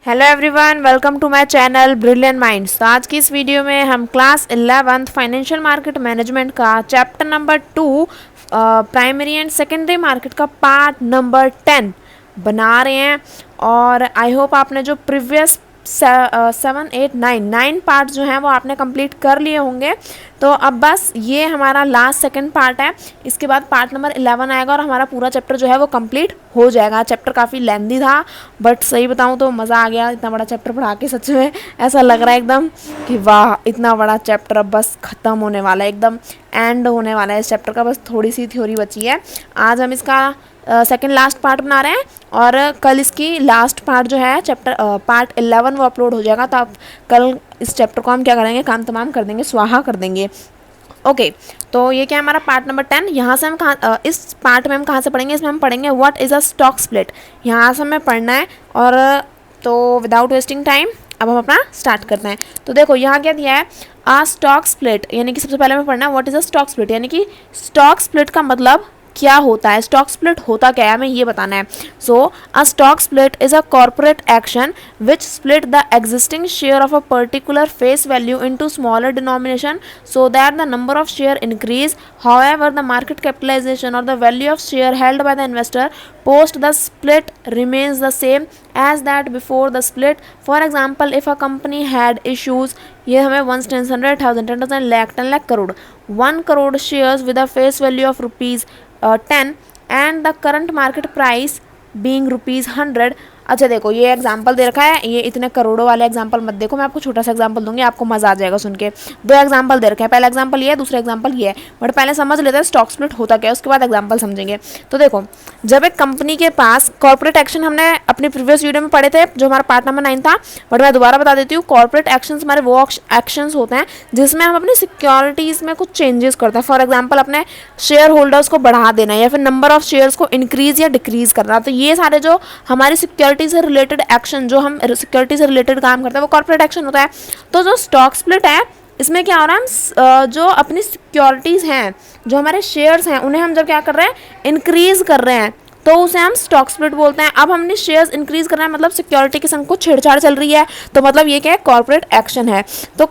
Hello everyone, welcome to my channel brilliant minds. तो आज की इस वीडियो में हम class 11th financial market management का chapter number 2 primary and secondary market का पार्ट नंबर 10 बना रहे हैं। और आई होप आपने जो प्रीवियस 7, 8, 9 पार्ट जो हैं वो आपने कंप्लीट कर लिए होंगे। तो अब बस ये हमारा लास्ट सेकंड पार्ट है। इसके बाद पार्ट नंबर 11 आएगा और हमारा पूरा चैप्टर जो है वो कंप्लीट हो जाएगा। चैप्टर काफ़ी लेंदी था बट सही बताऊँ तो मज़ा आ गया इतना बड़ा चैप्टर पढ़ा के। सच में ऐसा लग रहा है एकदम कि वाह, इतना बड़ा चैप्टर अब बस ख़त्म होने वाला है, एकदम एंड होने वाला है इस चैप्टर का। बस थोड़ी सी थ्योरी बची है। आज हम इसका सेकेंड लास्ट पार्ट बना रहे हैं और कल इसकी लास्ट पार्ट जो है चैप्टर पार्ट 11 वो अपलोड हो जाएगा। तो आप कल इस चैप्टर को हम क्या करेंगे, काम तमाम कर देंगे, स्वाहा कर देंगे। ओके तो ये क्या है हमारा पार्ट नंबर 10। यहाँ से हम कहाँ इस पार्ट में हम कहाँ से पढ़ेंगे, इसमें हम पढ़ेंगे what is a stock split. यहाँ से हमें पढ़ना है। और तो विदाउट वेस्टिंग टाइम अब हम अपना स्टार्ट करते हैं। तो देखो यहाँ क्या दिया है, आ स्टॉक स्प्लिट, यानी कि सबसे पहले हमें पढ़ना है what is a stock split, यानी कि स्टॉक स्प्लिट का मतलब क्या होता है, स्टॉक स्प्लिट होता क्या है, हमें ये बताना है। So a stock split is a corporate action which split the existing share of a particular face value into smaller denomination so that the number of share increase. However the market capitalisation और the value of share held by the investor post the split remains the same as that before the split. For example, if a company had issues, ये हमें 1 10 100 1000 10,000 lakh 10 lakh crore 1 crore shares with a face value of rupees 10 and the current market price being rupees 100। अच्छा देखो ये example दे रखा है, ये इतने करोड़ों वाले एग्जाम्पल मत देखो, मैं आपको छोटा सा एग्जाम्पल दूंगी, आपको मजा आ जाएगा सुन के। 2 एग्जाम्पल दे रखे हैं, पहला एग्जाम्पल ये है, दूसरा एग्जाम्पल ये है। बट पहले समझ लेते हैं स्टॉक स्प्लिट होता क्या है, उसके बाद एग्जाम्पल समझेंगे। तो देखो जब एक कंपनी के पास कॉर्पोरेट एक्शन, हमने अपनी प्रीवियस वीडियो में पढ़े थे जो हमारा पार्ट नंबर 9 था, बट मैं दोबारा बता देती हूँ। कॉर्पोरेट एक्शन हमारे वो एक्शन होते हैं जिसमें हम अपनी सिक्योरिटीज़ में कुछ चेंजेस करते हैं। फॉर एग्जाम्पल अपने शेयर होल्डर्स को बढ़ा देना या फिर नंबर ऑफ शेयर्स को इंक्रीज या डिक्रीज करना। तो ये सारे जो हमारी सिक्योरिटी से रिलेटेड एक्शन, जो हम सिक्योरिटी से रिलेटेड काम करते हैं वो कॉर्पोरेट एक्शन होता है। तो जो स्टॉक स्प्लिट है इसमें क्या हो रहा है, हम जो अपनी सिक्योरिटीज़ हैं, जो हमारे शेयर्स हैं, उन्हें हम जब क्या कर रहे हैं, इंक्रीज कर रहे हैं, तो उसे हम स्टॉक स्प्लिट बोलते हैं। अब हमने शेयर्स इंक्रीज करना है, मतलब सिक्योरिटी के संग कुछ छेड़छाड़ चल रही है, तो मतलब ये क्या है, कॉर्पोरेट एक्शन है। तो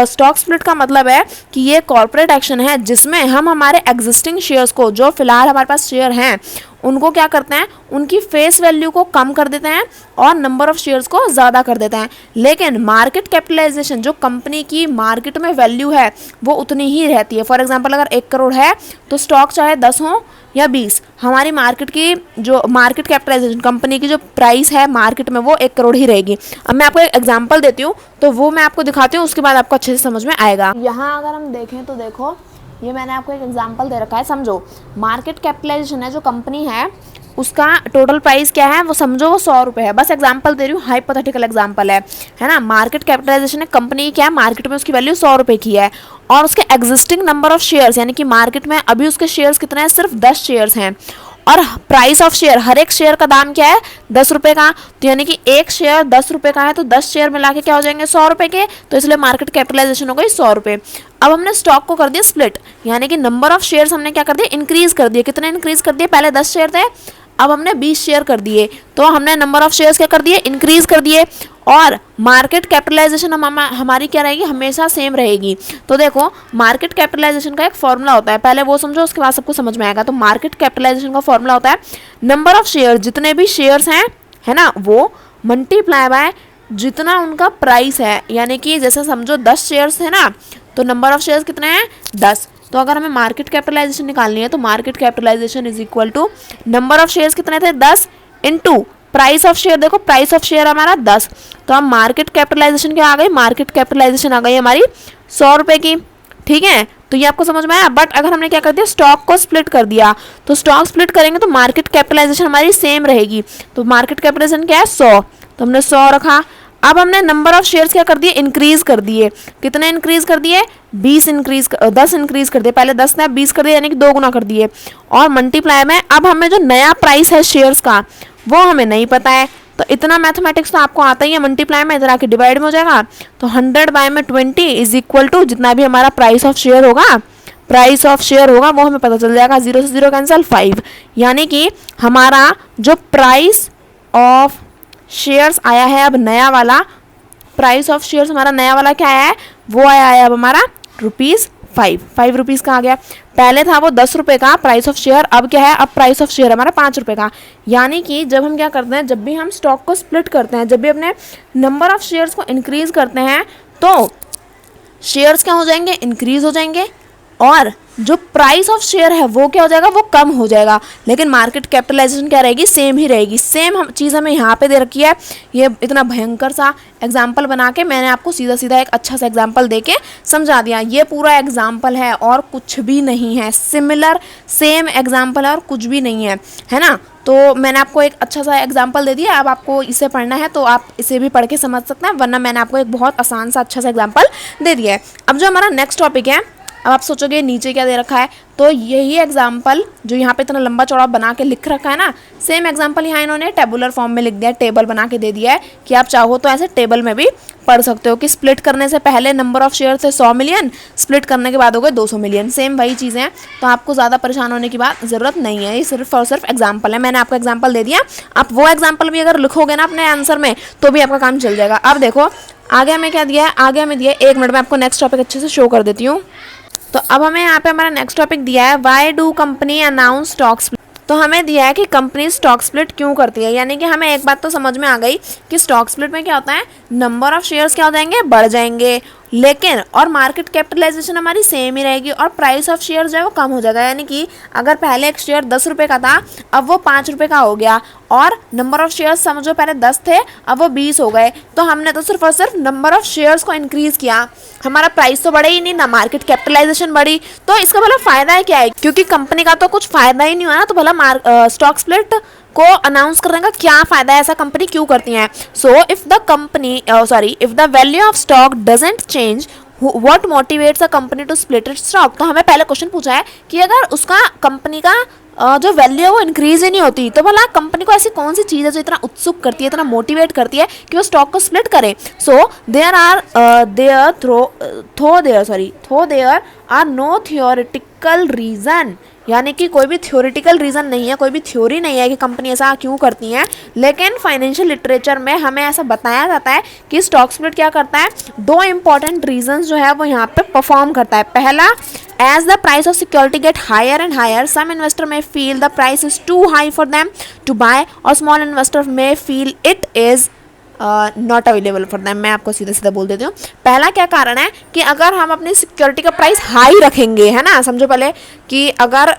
स्टॉक स्प्लिट का मतलब है कि ये कॉर्पोरेट एक्शन है जिसमें हम हमारे एग्जिस्टिंग शेयर्स को, जो फिलहाल हमारे पास शेयर हैं, उनको क्या करते हैं, उनकी फेस वैल्यू को कम कर देते हैं और नंबर ऑफ शेयर्स को ज़्यादा कर देते हैं। लेकिन मार्केट कैपिटलाइजेशन, जो कंपनी की मार्केट में वैल्यू है वो उतनी ही रहती है। फॉर एग्जांपल अगर 1 करोड़ है तो स्टॉक चाहे 10 हो या 20, हमारी मार्केट की जो मार्केट कैपिटलाइजेशन, कंपनी की जो प्राइस है मार्केट में, वो 1 करोड़ ही रहेगी। अब मैं आपको एक एग्जांपल देती हूँ तो वो मैं आपको दिखाती हूँ, उसके बाद आपको अच्छे से समझ में आएगा। यहाँ अगर हम देखें तो देखो ये मैंने आपको एक एग्जांपल दे रखा है। समझो मार्केट कैपिटलाइजेशन है, जो कंपनी है उसका टोटल प्राइस क्या है, वो समझो वो 100 रुपये है। बस एग्जांपल दे रही हूँ, हाइपोथेटिकल एग्जांपल है ना। मार्केट कैपिटलाइजेशन है, कंपनी की क्या है, मार्केट में उसकी वैल्यू 100 रुपये की है और उसके एग्जिस्टिंग नंबर ऑफ शेयर्स, यानी कि मार्केट में अभी उसके शेयर्स कितने हैं, सिर्फ 10 शेयर्स हैं। और प्राइस ऑफ शेयर, हर एक शेयर का दाम क्या है, 10 रुपये का। तो यानी कि एक शेयर 10 रुपये का है तो 10 शेयर मिला के क्या हो जाएंगे, 100 रुपये के। तो इसलिए मार्केट कैपिटलाइजेशन हो गई 100 रुपये। अब हमने स्टॉक को कर दिया स्प्लिट, यानी कि नंबर ऑफ शेयर्स हमने क्या कर दिया, इंक्रीज कर दिए। कितने इंक्रीज कर दिए, पहले 10 शेयर थे, अब हमने 20 शेयर कर दिए, तो हमने नंबर ऑफ शेयर्स क्या कर दिए, इंक्रीज कर दिए। और मार्केट कैपिटलाइजेशन हमारी क्या रहेगी, हमेशा सेम रहेगी। तो देखो मार्केट कैपिटलाइजेशन का एक फॉर्मूला होता है, पहले वो समझो उसके बाद सबको समझ में आएगा। तो मार्केट कैपिटलाइजेशन का फॉर्मूला होता है नंबर ऑफ शेयर, जितने भी शेयर्स हैं है ना, वो मल्टीप्लाई बाय जितना उनका प्राइस है। यानी कि जैसे समझो 10 शेयर्स है ना, तो नंबर ऑफ शेयर्स कितने हैं, 10। तो अगर हमें मार्केट कैपिटलाइजेशन निकालनी है तो market capitalization is equal to number of shares कितने थे, 10 इंटू प्राइस ऑफ शेयर। देखो प्राइस ऑफ शेयर हमारा 10, तो हम मार्केट कैपिटलाइजेशन क्या आ गई, मार्केट कैपिटलाइजेशन आ गई हमारी 100 रुपये की। ठीक है, तो ये आपको समझ में आया। बट अगर हमने क्या कर दिया, स्टॉक को स्प्लिट कर दिया, तो स्टॉक स्प्लिट करेंगे तो मार्केट कैपिटलाइजेशन हमारी सेम रहेगी। तो मार्केट कैपिटलाइजेशन क्या है, 100, तो हमने 100 रखा। अब हमने नंबर ऑफ शेयर्स क्या कर दिए, इंक्रीज कर दिए। कितने इंक्रीज कर दिए, 10 इंक्रीज कर दिए। पहले 10 था, 20 कर दिए, यानी कि 2 गुना कर दिए। और मल्टीप्लाई में अब हमें जो नया प्राइस है शेयर्स का वो हमें नहीं पता है, तो इतना मैथमेटिक्स तो आपको आता ही है। मल्टीप्लाई में इधर आके डिवाइड में हो जाएगा, तो 100 बाय में 20 इज इक्वल टू जितना भी हमारा प्राइस ऑफ शेयर होगा, वो हमें पता चल जाएगा। 0 से 0 कैंसिल 5, यानी कि हमारा जो प्राइस ऑफ शेयर्स आया है अब नया वाला, प्राइस ऑफ शेयर्स हमारा नया वाला क्या आया है, वो आया है अब हमारा ₹5, 5 रुपीज़ का आ गया। पहले था वो 10 रुपये का प्राइस ऑफ शेयर, अब क्या है, अब प्राइस ऑफ शेयर हमारा 5 रुपये का। यानी कि जब हम क्या करते हैं, जब भी हम स्टॉक को स्प्लिट करते हैं, जब भी अपने नंबर ऑफ शेयर्स को इंक्रीज़ करते हैं, तो शेयर्स क्या हो जाएंगे, इंक्रीज हो जाएंगे, और जो प्राइस ऑफ शेयर है वो क्या हो जाएगा, वो कम हो जाएगा। लेकिन मार्केट कैपिटलाइजेशन क्या रहेगी, सेम ही रहेगी। सेम हम चीज़ हमें यहाँ पे दे रखी है। ये इतना भयंकर सा एग्जाम्पल बना के मैंने आपको सीधा सीधा एक अच्छा सा एग्जाम्पल दे के समझा दिया। ये पूरा एग्जाम्पल है और कुछ भी नहीं है, सिमिलर सेम एग्जाम्पल है और कुछ भी नहीं है ना। तो मैंने आपको एक अच्छा सा एग्जाम्पल दे दिया। अब आपको इसे पढ़ना है तो आप इसे भी पढ़ के समझ सकते हैं, वरना मैंने आपको एक बहुत आसान सा अच्छा सा एग्जाम्पल दे दिया है। अब जो हमारा नेक्स्ट टॉपिक है, अब आप सोचोगे नीचे क्या दे रखा है, तो यही एग्जाम्पल जो यहाँ पे इतना लंबा चौड़ा बना के लिख रखा है ना, सेम एग्जाम्पल यहाँ इन्होंने टेबुलर फॉर्म में लिख दिया है, टेबल बना के दे दिया है कि आप चाहो तो ऐसे टेबल में भी पढ़ सकते हो कि स्प्लिट करने से पहले नंबर ऑफ शेयर थे 100 मिलियन, स्प्लिट करने के बाद हो गए 200 मिलियन, सेम वही चीज़ें हैं। तो आपको ज़्यादा परेशान होने की बात ज़रूरत नहीं है, ये सिर्फ और सिर्फ एग्जाम्पल है। मैंने आपको एग्जाम्पल दे दिया, आप वो एग्जाम्पल भी अगर लिखोगे ना अपने आंसर में तो भी आपका काम चल जाएगा। अब देखो आगे हमें क्या दिया है, आगे हमें दिया है, 1 मिनट में आपको नेक्स्ट टॉपिक अच्छे से शो कर देती हूँ। तो अब हमें यहाँ पे हमारा नेक्स्ट टॉपिक दिया है, why do company announce stock split. तो हमें दिया है कि कंपनी स्टॉक स्प्लिट क्यों करती है। यानी कि हमें एक बात तो समझ में आ गई कि स्टॉक स्प्लिट में क्या होता है, नंबर ऑफ शेयर्स क्या हो जाएंगे, बढ़ जाएंगे, लेकिन और मार्केट कैपिटलाइजेशन हमारी सेम ही रहेगी और प्राइस ऑफ शेयर जो है वो कम हो जाएगा। यानी कि अगर पहले एक शेयर 10 रुपये का था, अब वो 5 रुपये का हो गया, और नंबर ऑफ शेयर्स समझो पहले 10 थे, अब वो 20 हो गए। तो हमने तो सिर्फ और सिर्फ नंबर ऑफ शेयर्स को इंक्रीज़ किया, हमारा प्राइस तो बढ़े ही नहीं, ना मार्केट कैपिटलाइजेशन बढ़ी। तो इसका भला फ़ायदा है क्या है, क्योंकि कंपनी का तो कुछ फ़ायदा ही नहीं हुआ ना, तो भला स्टॉक स्प्लिट को अनाउंस करने का क्या फ़ायदा है, ऐसा कंपनी क्यों करती हैं। So if the value of stock doesn't change, what motivates a company to split its stock. तो हमें पहले क्वेश्चन पूछा है कि अगर उसका कंपनी का जो वैल्यू है वो इंक्रीज ही नहीं होती, तो भला कंपनी को ऐसी कौन सी चीज़ है जो इतना उत्सुक करती है, इतना मोटिवेट करती है कि वो स्टॉक को स्प्लिट करे। So there are no theoretical reason, यानी कि कोई भी थ्योरेटिकल रीज़न नहीं है, कोई भी थ्योरी नहीं है कि कंपनी ऐसा क्यों करती हैं। लेकिन फाइनेंशियल लिटरेचर में हमें ऐसा बताया जाता है कि स्टॉक स्प्लिट क्या करता है, 2 इंपॉर्टेंट रीजंस जो है वो यहाँ पे परफॉर्म करता है। पहला, as the price of security get higher and higher, some investor may feel the price is too high for them to buy, or small investor may feel it is not available for them. मैं आपको सीधा सीधा बोल देती हूँ। पहला क्या कारण है कि अगर हम अपनी सिक्योरिटी का प्राइस हाई रखेंगे, है ना, समझो पहले कि अगर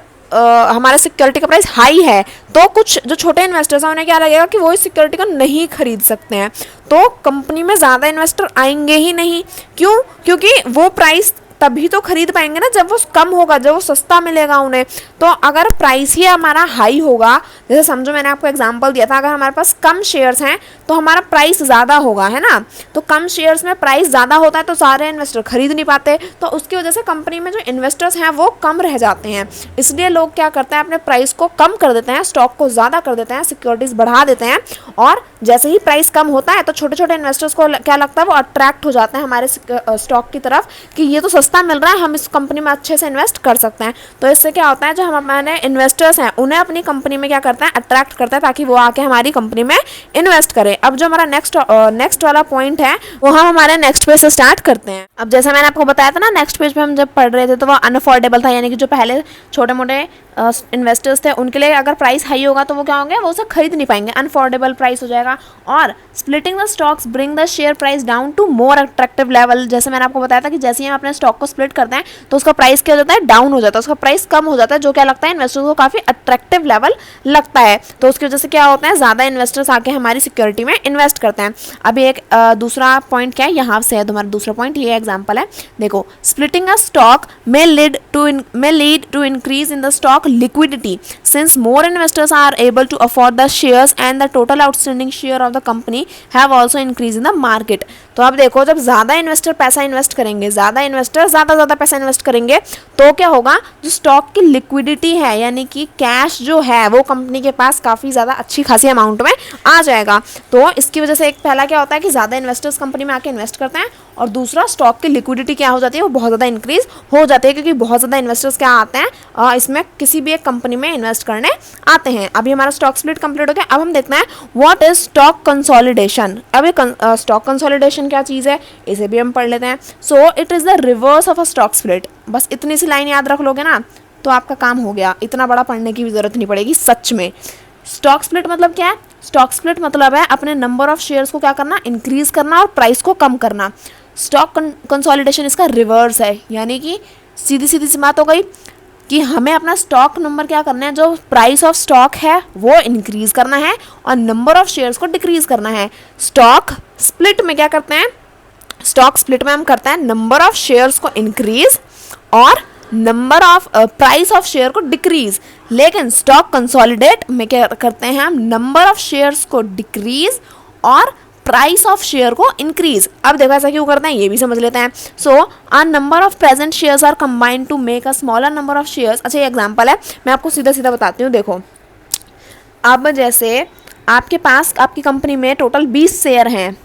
हमारे सिक्योरिटी का प्राइस हाई है तो कुछ जो छोटे इन्वेस्टर्स हैं उन्हें क्या लगेगा कि वो इस सिक्योरिटी को नहीं खरीद सकते हैं, तो कंपनी में ज़्यादा इन्वेस्टर आएंगे ही नहीं। क्यों? क्योंकि वो प्राइस तभी तो खरीद पाएंगे ना जब वो कम होगा, जब वो सस्ता मिलेगा उन्हें। तो अगर प्राइस ही हमारा हाई होगा, जैसे समझो मैंने आपको एग्जांपल दिया था, अगर हमारे पास कम शेयर्स हैं तो हमारा प्राइस ज़्यादा होगा, है ना। तो कम शेयर्स में प्राइस ज़्यादा होता है तो सारे इन्वेस्टर खरीद नहीं पाते, तो उसकी वजह से कंपनी में जो इन्वेस्टर्स हैं वो कम रह जाते हैं। इसलिए लोग क्या करते हैं, अपने प्राइस को कम कर देते हैं, स्टॉक को ज़्यादा कर देते हैं, सिक्योरिटीज़ बढ़ा देते हैं, और जैसे ही प्राइस कम होता है तो छोटे छोटे इन्वेस्टर्स को क्या लगता है, वो अट्रैक्ट हो जाते हैं हमारे स्टॉक की तरफ कि ये तो सस्ता मिल रहा है, हम इस कंपनी में अच्छे से इन्वेस्ट कर सकते हैं। तो इससे क्या होता है, जो हम हमारे इन्वेस्टर्स हैं उन्हें अपनी कंपनी में क्या करते हैं, अट्रैक्ट करते हैं ताकि वो आके हमारी कंपनी में इन्वेस्ट करें। अब जो हमारा नेक्स्ट वाला पॉइंट है वो हम हमारे नेक्स्ट पेज से स्टार्ट करते हैं। अब जैसे मैंने आपको बताया था ना, नेक्स्ट पेज पे हम जब पढ़ रहे थे तो वो अनअफोर्डेबल था, यानी कि जो पहले छोटे मोटे इन्वेस्टर्स थे उनके लिए अगर प्राइस हाई होगा तो वो क्या होंगे, वो उसे खरीद नहीं पाएंगे, अनफोर्डेबल प्राइस हो जाएगा। और splitting the stocks bring the share price down to more attractive level. जैसे मैंने आपको बताया था कि जैसे ही हम अपने स्टॉक को स्प्लिट करते हैं तो उसका प्राइस क्या हो जाता है, डाउन हो जाता है, उसका प्राइस कम हो जाता है, जो क्या लगता है इन्वेस्टर्स को काफ़ी अट्रैक्टिव लेवल लगता है। तो उसकी वजह से क्या होता है, ज़्यादा इन्वेस्टर्स आके हमारी सिक्योरिटी में इन्वेस्ट करते हैं। अभी एक दूसरा पॉइंट क्या है, यहाँ से है तुम्हारा दूसरा पॉइंट, ये एग्जाम्पल है, देखो। Splitting a stock may lead to increase in the stock liquidity since more investors are able to afford the shares and the total outstanding share of the company have also increased in the market। तो अब देखो, जब ज़्यादा investor पैसा invest करेंगे, ज़्यादा investor ज़्यादा पैसा इन्वेस्ट करेंगे तो क्या होगा, जो स्टॉक की लिक्विडिटी है यानी कि कैश जो है वो कंपनी के पास काफ़ी ज़्यादा अच्छी खासी अमाउंट में आ जाएगा। तो इसकी वजह से एक पहला क्या होता है कि ज़्यादा इन्वेस्टर्स कंपनी में आके इन्वेस्ट करते हैं, और दूसरा स्टॉक की लिक्विडिटी क्या हो जाती है, वो बहुत ज़्यादा इंक्रीज़ हो जाती है, क्योंकि बहुत ज़्यादा इन्वेस्टर्स क्या आते हैं इसमें किसी किसी भी एक कंपनी में इन्वेस्ट करने आते हैं। अभी हमारा स्टॉक स्प्लिट कंप्लीट हो गया। अब हम देखते हैं व्हाट इज स्टॉक कंसोलिडेशन। अब ये स्टॉक कंसोलिडेशन क्या चीज़ है, इसे भी हम पढ़ लेते हैं। So it is the reverse of a stock split. बस इतनी सी लाइन याद रख लोगे ना तो आपका काम हो गया, इतना बड़ा पढ़ने की भी जरूरत नहीं पड़ेगी सच में। स्टॉक स्प्लिट मतलब क्या है? स्टॉक स्प्लिट मतलब है अपने नंबर ऑफ शेयर्स को क्या करना, इंक्रीज करना और प्राइस को कम करना। स्टॉक कंसोलिडेशन इसका रिवर्स है, यानी कि सीधी सीधी सी बात हो गई कि हमें अपना स्टॉक नंबर क्या करना है, जो प्राइस ऑफ स्टॉक है वो इंक्रीज करना है और नंबर ऑफ शेयर्स को डिक्रीज करना है। स्टॉक स्प्लिट में क्या करते हैं, स्टॉक स्प्लिट में हम करते हैं नंबर ऑफ शेयर्स को इंक्रीज और number of price of share को डिक्रीज। लेकिन स्टॉक कंसोलिडेट में क्या करते हैं, हम नंबर ऑफ शेयर्स को डिक्रीज और प्राइस ऑफ शेयर को इंक्रीज। अब देखो ऐसा क्यों करते हैं ये भी समझ लेते हैं। So a number of present shares are combined to make a smaller number of shares. अच्छा ये एग्जांपल है, मैं आपको सीधा सीधा बताती हूँ। देखो अब जैसे आपके पास आपकी कंपनी में टोटल 20 शेयर हैं,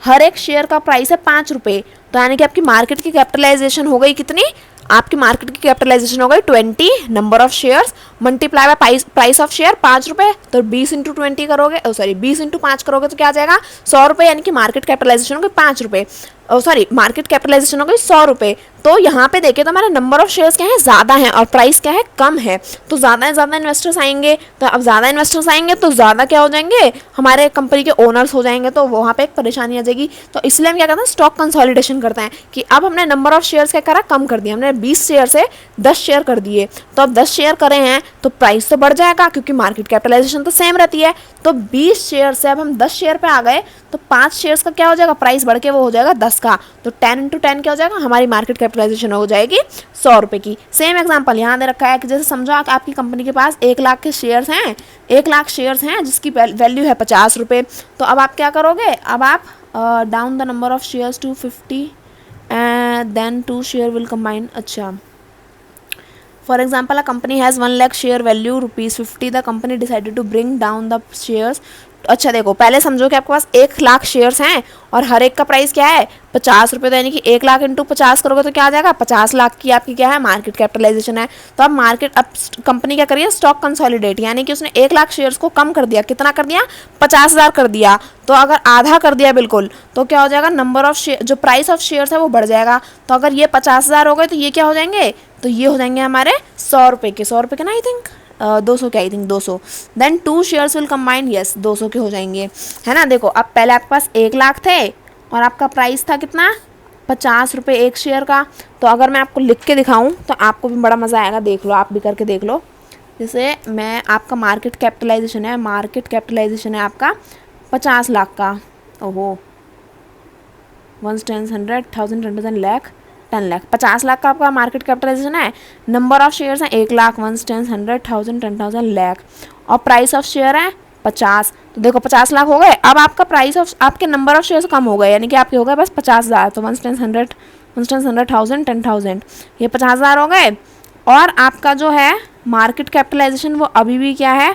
हर एक शेयर का प्राइस है 5 रुपये, तो यानी कि आपकी मार्केट की कैपिटलाइजेशन हो गई कितनी, आपकी मार्केट की कैपिटलाइजेशन हो गई 20, number of shares multiply by price of share 5 रुपये, तो 20 इंटू 20 करोगे, सॉरी 20 इंटू 5 करोगे तो क्या आ जाएगा 100 रुपये, यानी कि मार्केट कैपिटलाइजेशन हो गई 5 रुपये, सॉरी मार्केट कैपिटलाइजेशन हो गई 100 रुपये। तो यहाँ पे देखें तो हमारे नंबर ऑफ शेयर्स क्या है, ज़्यादा है और प्राइस क्या है, कम है। तो ज़्यादा से ज़्यादा इन्वेस्टर्स आएंगे, तो अब ज़्यादा इन्वेस्टर्स आएंगे तो ज़्यादा क्या हो जाएंगे, हमारे कंपनी के ओनर्स हो जाएंगे, तो वहाँ पे एक परेशानी आ जाएगी। तो इसलिए हम क्या करते हैं, स्टॉक कंसोलिडेशन करते हैं कि अब हमने नंबर ऑफ शेयर्स क्या करा, कम कर दिया। हमने 20 शेयर से 10 शेयर कर दिए, तो अब 10 शेयर करे हैं तो प्राइस तो बढ़ जाएगा क्योंकि मार्केट कैपिटलाइजेशन तो सेम रहती है। तो 20 शेयर से अब हम 10 शेयर पे आ गए, तो 5 शेयर्स का क्या हो जाएगा, प्राइस बढ़ के वो हो जाएगा 10 का, तो 10 इंटू 10 क्या हो जाएगा, हमारी मार्केट कैपिटलाइजेशन हो जाएगी 100 रुपये की। सेम एग्जांपल यहाँ दे रखा है कि जैसे समझो आपकी कंपनी के पास 1 लाख के शेयर्स हैं, 1 लाख शेयर्स हैं जिसकी वैल्यू है 50 रुपये। तो अब आप क्या करोगे, अब आप down the number of shares to 50 and then 2 share will combine. अच्छा For example, a company has 1 lakh share value ₹50. The company decided to bring down the shares. अच्छा देखो पहले समझो कि आपके पास 1 लाख शेयर्स हैं और हर एक का प्राइस क्या है 50 रुपये, तो यानी कि 1 लाख इंटू 50 करोगे तो क्या आ जाएगा, 50 लाख की आपकी क्या है, मार्केट कैपिटलाइजेशन है। तो अब कंपनी क्या करिए, स्टॉक कंसोलिडेट, यानी कि उसने 1 लाख शेयर्स को कम कर दिया, कितना कर दिया, 50,000 कर दिया। तो अगर आधा कर दिया बिल्कुल, तो क्या हो जाएगा, नंबर ऑफ शेयर, जो प्राइस ऑफ शेयर्स है वो बढ़ जाएगा। तो अगर ये 50,000 हो गए तो ये क्या हो जाएंगे, तो ये हो जाएंगे हमारे 100 रुपये के, 100 रुपये के ना, आई थिंक 200 के, I think 200। Then 2 shares will combine, yes 200 के हो जाएंगे, है ना। देखो अब पहले आपके पास 1 लाख थे और आपका प्राइस था कितना, 50 रुपये एक शेयर का। तो अगर मैं आपको लिख के दिखाऊं तो आपको भी बड़ा मज़ा आएगा, देख लो, आप भी करके देख लो। जैसे मैं आपका मार्केट कैपिटलाइजेशन है आपका 50 लाख का, ओहो 1 10 100 1000 10,000 लाख 10 लाख, 50 लाख का आपका मार्केट कैपिटलाइजेशन है। नंबर ऑफ शेयर्स हैं 1 लाख 1 10 100 1000 10,000 लाख और प्राइस ऑफ शेयर है 50। तो देखो 50 लाख हो गए, अब आपका प्राइस ऑफ, आपके नंबर ऑफ शेयर्स कम हो गए, यानी कि आपके हो गए बस 50,000। तो 1 10 100 1000 10,000 ये 50,000 हो गए। और आपका जो है मार्केट कैपिटलाइजेशन वो अभी भी क्या है,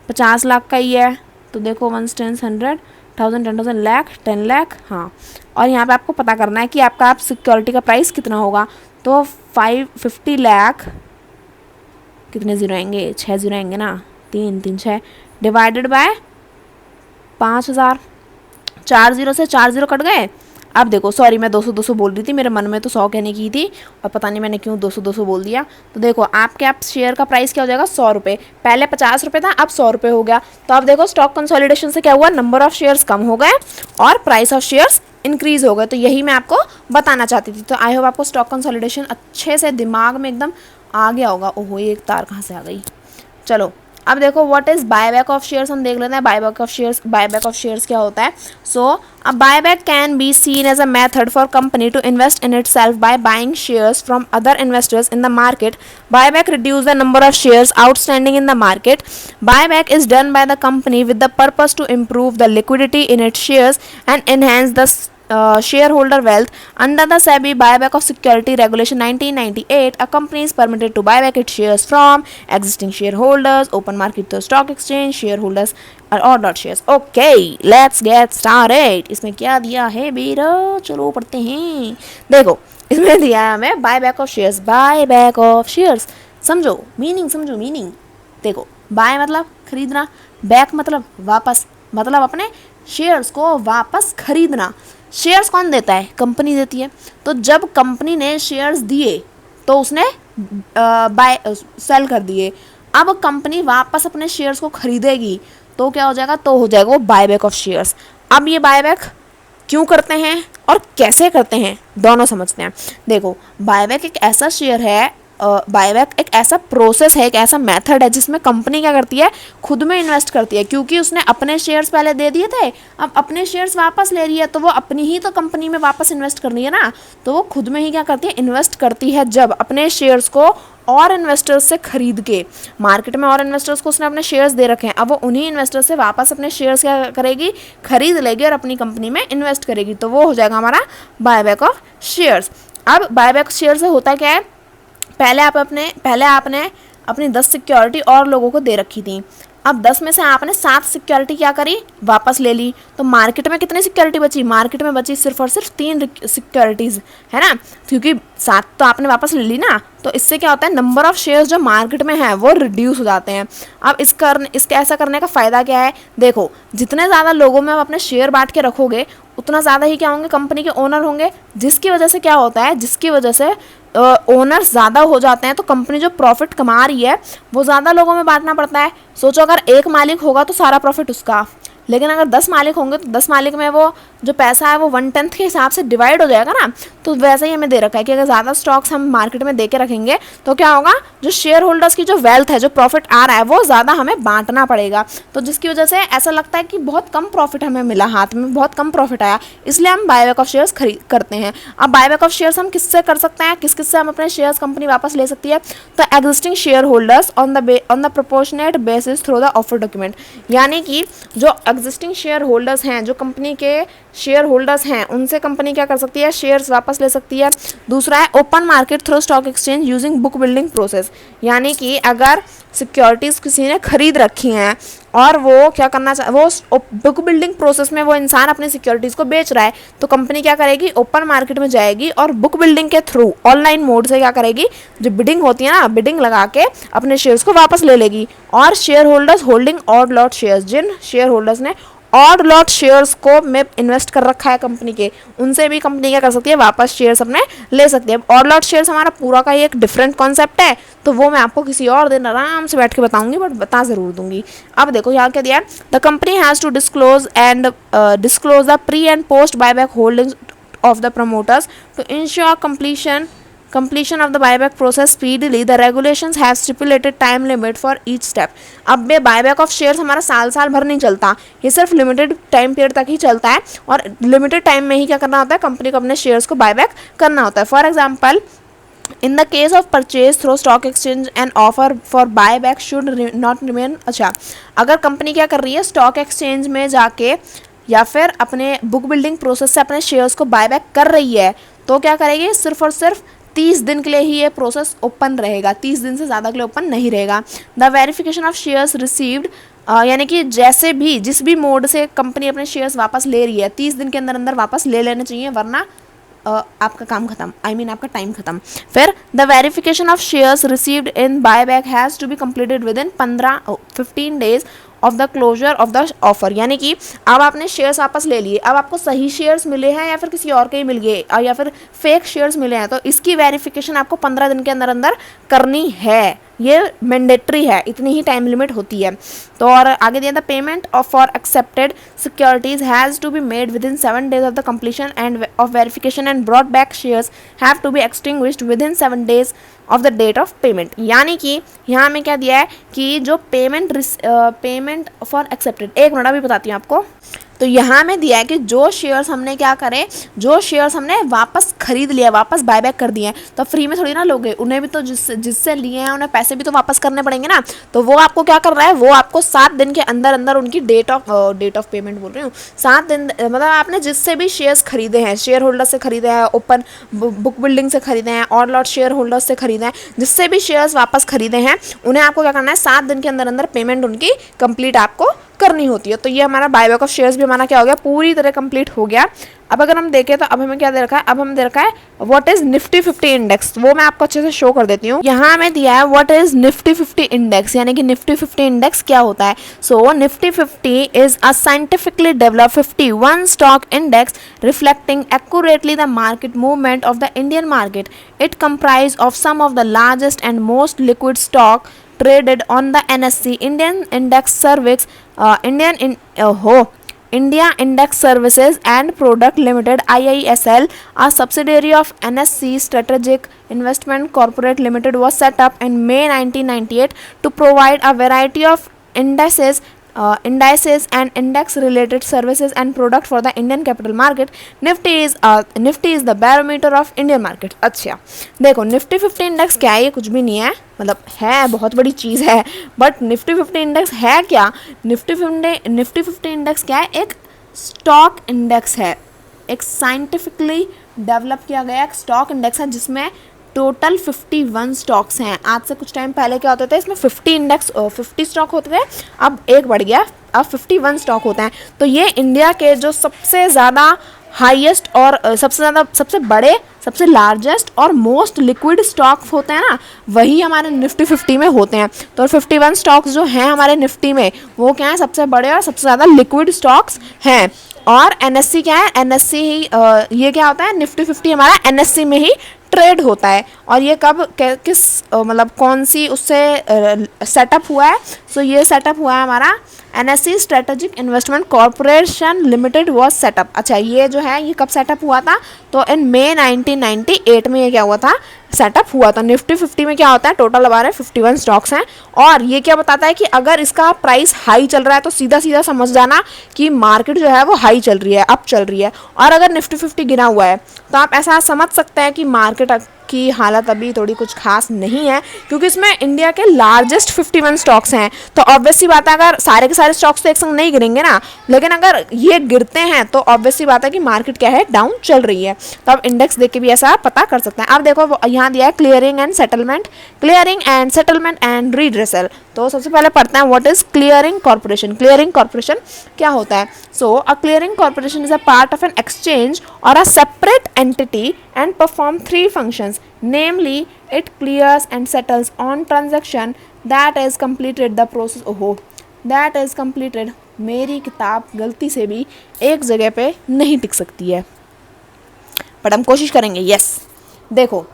50 लाख का ही है। तो देखो 1 10 100 1000 10,000 लाख 10 लाख, हाँ। और यहाँ पे आपको पता करना है कि आपका आप सिक्योरिटी का प्राइस कितना होगा। तो 50 लाख, कितने जीरो आएंगे, 6 जीरो आएंगे ना, 3 3 6 डिवाइडेड बाय 5000, 4 जीरो से 4 जीरो कट गए। अब देखो सॉरी मैं 200 बोल रही थी, मेरे मन में तो 100 कहने की थी और पता नहीं मैंने क्यों 200 बोल दिया। तो देखो आपके आप शेयर का प्राइस क्या हो जाएगा, 100 रुपये, पहले 50 रुपये था अब 100 रुपये हो गया। तो अब देखो स्टॉक कंसोलिडेशन से क्या हुआ, नंबर ऑफ शेयर्स कम हो गए और प्राइस ऑफ शेयर्स इंक्रीज हो गए। तो यही मैं आपको बताना चाहती थी। तो आई होप आपको स्टॉक कंसोलिडेशन अच्छे से दिमाग में एकदम आ गया होगा। ओहो ये एक तार कहाँ से आ गई। चलो अब देखो what is buyback of shares, हम देख लेते हैं बायबैक ऑफ शेयर्स क्या होता है। So a buyback can be seen as a method for company to invest in itself by buying shares from other investors in the market. Buyback reduce the number of shares outstanding in the market. Buyback is done by the company with the purpose to improve the liquidity in its shares and enhance the shareholder wealth. Under the SEBI buyback of security regulation 1998, a company is permitted to buy back its shares from existing shareholders, open market to stock exchange shareholders or dot shares. Okay, let's get started. इसमें क्या दिया है बेरा, चलो पढ़ते हैं। देखो इसमें दिया है हमें बाय बैक ऑफ शेयर्स। समझो मीनिंग। देखो बाय मतलब खरीदना, बैक मतलब वापस, मतलब अपने शेयर्स को वापस खरीदना। शेयर्स कौन देता है? कंपनी देती है। तो जब कंपनी ने शेयर्स दिए तो उसने बाय सेल कर दिए। अब कंपनी वापस अपने शेयर्स को खरीदेगी तो क्या हो जाएगा? तो हो जाएगा वो बायबैक ऑफ शेयर्स। अब ये बायबैक क्यों करते हैं और कैसे करते हैं दोनों समझते हैं। देखो बायबैक एक ऐसा शेयर है, बायबैक एक ऐसा प्रोसेस है, एक ऐसा मेथड है जिसमें कंपनी क्या करती है? खुद में इन्वेस्ट करती है, क्योंकि उसने अपने शेयर्स पहले दे दिए थे, अब अपने शेयर्स वापस ले रही है तो वो अपनी ही तो कंपनी में वापस इन्वेस्ट करनी है ना। तो वो खुद में ही क्या करती है? इन्वेस्ट करती है जब अपने शेयर्स को और इन्वेस्टर्स से खरीद के, मार्केट में और इन्वेस्टर्स को उसने अपने शेयर्स दे रखे हैं, अब वो उन्हीं इन्वेस्टर्स से वापस अपने शेयर्स क्या करेगी? खरीद लेगी और अपनी कंपनी में इन्वेस्ट करेगी। तो वो हो जाएगा हमारा बायबैक ऑफ शेयर्स। अब बायबैक शेयर से होता क्या है? पहले आपने अपनी 10 सिक्योरिटी और लोगों को दे रखी थी। अब 10 में से आपने 7 सिक्योरिटी क्या करी? वापस ले ली। तो मार्केट में कितनी सिक्योरिटी बची? मार्केट में बची सिर्फ और सिर्फ 3 सिक्योरिटीज़, है ना, क्योंकि 7 तो आपने वापस ले ली ना। तो इससे क्या होता है? नंबर ऑफ शेयर्स जो मार्केट में है वो रिड्यूस हो जाते हैं। अब इसके ऐसा करने का फ़ायदा क्या है? देखो जितने ज़्यादा लोगों में आप अपने शेयर बांट के रखोगे उतना ज़्यादा ही क्या होंगे? कंपनी के ओनर होंगे, जिसकी वजह से क्या होता है? जिसकी वजह से ओनर्स ज़्यादा हो जाते हैं तो कंपनी जो प्रॉफिट कमा रही है वो ज़्यादा लोगों में बांटना पड़ता है। सोचो अगर एक मालिक होगा तो सारा प्रॉफिट उसका, लेकिन अगर 10 मालिक होंगे तो 10 मालिक में वो जो पैसा है वो 1/10 के हिसाब से डिवाइड हो जाएगा ना। तो वैसे ही हमें दे रखा है कि अगर ज़्यादा स्टॉक्स हम मार्केट में दे के रखेंगे तो क्या होगा? जो शेयर होल्डर्स की जो वेल्थ है, जो प्रॉफिट आ रहा है वो ज़्यादा हमें बांटना पड़ेगा। तो जिसकी वजह से ऐसा लगता है कि बहुत कम प्रॉफिट हमें मिला, हाथ में बहुत कम प्रॉफिट आया, इसलिए हम बायबैक ऑफ शेयर्स खरीद करते हैं। अब बायबैक ऑफ शेयर्स हम किससे कर सकते हैं? किस से हम अपने शेयर्स कंपनी वापस ले सकती है? तो existing share holders on the proportionate basis through the offer document, यानी कि जो एग्जिस्टिंग शेयर होल्डर्स हैं, जो कंपनी के शेयर होल्डर्स हैं, उनसे कंपनी क्या कर सकती है? शेयर्स वापस ले सकती है। दूसरा है open market through stock exchange using book building process, यानी कि अगर सिक्योरिटीज़ किसी ने खरीद रखी हैं और वो क्या करना वो बुक बिल्डिंग प्रोसेस में वो इंसान अपनी सिक्योरिटीज़ को बेच रहा है, तो कंपनी क्या करेगी? ओपन मार्केट में जाएगी और बुक बिल्डिंग के थ्रू ऑनलाइन मोड से क्या करेगी? जो बिडिंग होती है ना, बिडिंग लगा के अपने शेयर्स को वापस ले लेगी। और share holders holding odd lot shares, जिन शेयर होल्डर्स ने ऑड लॉट शेयर्स को में इन्वेस्ट कर रखा है कंपनी के, उनसे भी कंपनी क्या कर सकती है? वापस शेयर्स अपने ले सकती है। ऑड लॉट शेयर्स हमारा पूरा का ही एक डिफरेंट कॉन्सेप्ट है, तो वो मैं आपको किसी और दिन आराम से बैठ के बताऊंगी, बट बता ज़रूर दूंगी। अब देखो यहाँ क्या दिया है? The company has to disclose the pre and post buyback holdings of the promoters to ensure completion of the buyback process speedily. The regulations have stipulated time limit for each step. अब ये buyback of shares हमारा साल भर नहीं चलता, ये सिर्फ limited time period तक ही चलता है और लिमिटेड टाइम में ही क्या करना होता है? कंपनी को अपने शेयर्स को बायबैक करना होता है। For example in the case of purchase through stock exchange and offer for buyback should not remain. अच्छा, अगर कंपनी क्या कर रही है? स्टॉक एक्सचेंज में जाके या फिर अपने बुक बिल्डिंग प्रोसेस से अपने शेयर्स को बायबैक कर रही है, तो क्या करेगी? सिर्फ और सिर्फ 30 दिन के लिए ही ये प्रोसेस ओपन रहेगा, 30 दिन से ज़्यादा के लिए ओपन नहीं रहेगा। The verification of shares received, यानी कि जैसे भी जिस भी मोड से कंपनी अपने शेयर्स वापस ले रही है 30 दिन के अंदर अंदर वापस ले लेने चाहिए, वरना आपका काम खत्म, आपका टाइम खत्म। फिर the verification of shares received in buyback has to be completed within 15 days of the closure of the offer, यानी कि अब आपने शेयर्स वापस ले लिए, अब आपको सही शेयर्स मिले हैं या फिर किसी और के ही मिल गए या फिर फेक शेयर्स मिले हैं, तो इसकी वेरिफिकेशन आपको 15 दिन के अंदर अंदर करनी है, ये मैंडेटरी है, इतनी ही टाइम लिमिट होती है। तो और आगे दिया, the payment for accepted securities has to be made within 7 days of the completion and of verification and brought back shares have to be extinguished within 7 days of the date of payment, यानी कि यहाँ में क्या दिया है कि जो payment for accepted, एक मिनट अभी बताती हूँ आपको। तो यहाँ में दिया है कि जो शेयर्स हमने क्या करें, जो शेयर्स हमने वापस खरीद लिया, वापस बायबैक कर दिए हैं, तो फ्री में थोड़ी ना लोगे, उन्हें भी तो जिससे लिए हैं उन्हें पैसे भी तो वापस करने पड़ेंगे ना। तो वो आपको क्या कर रहा है? वो आपको 7 दिन के अंदर अंदर उनकी डेट ऑफ पेमेंट बोल रही हूँ, 7 दिन, मतलब आपने जिससे भी शेयर्स खरीदे हैं, शेयर होल्डर से खरीदे हैं, ओपन बुक बिल्डिंग से खरीदे हैं, और लॉट शेयर होल्डर्स से खरीदे हैं, जिससे भी शेयर्स वापस खरीदे हैं उन्हें आपको क्या करना है? 7 दिन के अंदर अंदर पेमेंट उनकी कंप्लीट आपको करनी होती है। तो ये हमारा बायबैक ऑफ शेयर्स भी हमारा क्या हो गया, पूरी तरह कंप्लीट हो गया। अब अगर हम देखें तो अब हमें क्या दे रखा है, अब हमें दे रखा है व्हाट इज निफ्टी 50 इंडेक्स। वो मैं आपको अच्छे से शो कर देती हूँ। यहाँ हमें दिया है व्हाट इज निफ्टी 50 इंडेक्स, यानी कि निफ्टी 50 इंडेक्स क्या होता है। So Nifty 50 is a scientifically developed 51 stock index reflecting accurately the market movement of the Indian market. It comprise of some of the largest and most liquid stock traded on the NSE Indian Index Service India Index Services and Product Limited IISL, a subsidiary of NSE Strategic Investment Corporate Limited, was set up in May 1998 to provide a variety of indices and index related services and product for the Indian capital market. Nifty is the barometer of Indian market. अच्छा देखो Nifty 50 index क्या है, ये कुछ भी नहीं है, मतलब है बहुत बड़ी चीज़ है, बट निफ्टी 50 इंडेक्स है क्या। निफ्टी 50 इंडेक्स क्या है, एक स्टॉक इंडेक्स है, एक साइंटिफिकली डेवलप किया गया एक स्टॉक इंडेक्स है जिसमें टोटल 51 स्टॉक्स हैं। आज से कुछ टाइम पहले क्या होते थे, इसमें 50 स्टॉक होते थे, अब एक बढ़ गया, अब 51 स्टॉक होते हैं। तो ये इंडिया के जो सबसे ज़्यादा हाईएस्ट और सबसे बड़े, सबसे लार्जेस्ट और मोस्ट लिक्विड स्टॉक होते हैं ना, वही हमारे निफ्टी 50 में होते हैं। तो 51 स्टॉक्स जो हैं हमारे निफ्टी में, वो क्या है, सबसे बड़े और सबसे ज़्यादा लिक्विड स्टॉक्स हैं। और एनएससी क्या है, एनएससी ही ये क्या होता है, निफ्टी 50 हमारा एनएससी में ही ट्रेड होता है। और ये कब किस मतलब कौन सी उससे सेटअप हुआ है, सो ये सेटअप हुआ है हमारा NSC strategic investment corporation limited was setup. अच्छा ये जो है ये कब सेटअप हुआ था, तो इन मई 1998 में ये क्या हुआ था, सेटअप हुआ था। निफ्टी 50 में क्या होता है, टोटल हमारे 51 स्टॉक्स हैं। और ये क्या बताता है कि अगर इसका प्राइस हाई चल रहा है तो सीधा सीधा समझ जाना कि मार्केट जो है वो हाई चल रही है, अप चल रही है। और अगर निफ्टी 50 गिरा हुआ है तो आप ऐसा समझ सकते हैं कि मार्केट की हालत अभी थोड़ी कुछ खास नहीं है, क्योंकि इसमें इंडिया के लार्जेस्ट 51 स्टॉक्स हैं। तो ऑब्वियसली बात है, अगर सारे के सारे स्टॉक्स तो एक संग नहीं गिरेंगे ना, लेकिन अगर ये गिरते हैं तो ऑब्वियसली बात है कि मार्केट क्या है, डाउन चल रही है। तो आप इंडेक्स देख के भी ऐसा पता कर सकते हैं। अब देखो यहाँ दिया है clearing and settlement and redressal. तो सबसे पहले पढ़ते हैं what is clearing corporation. Clearing corporation क्या होता है। So a clearing corporation is a part of an exchange और a separate entity and perform 3 functions, namely it clears and settles on transaction that is completed the process that is completed। मेरी किताब गलती से भी एक जगह पे नहीं टिक सकती है, बट हम कोशिश करेंगे। यस देखो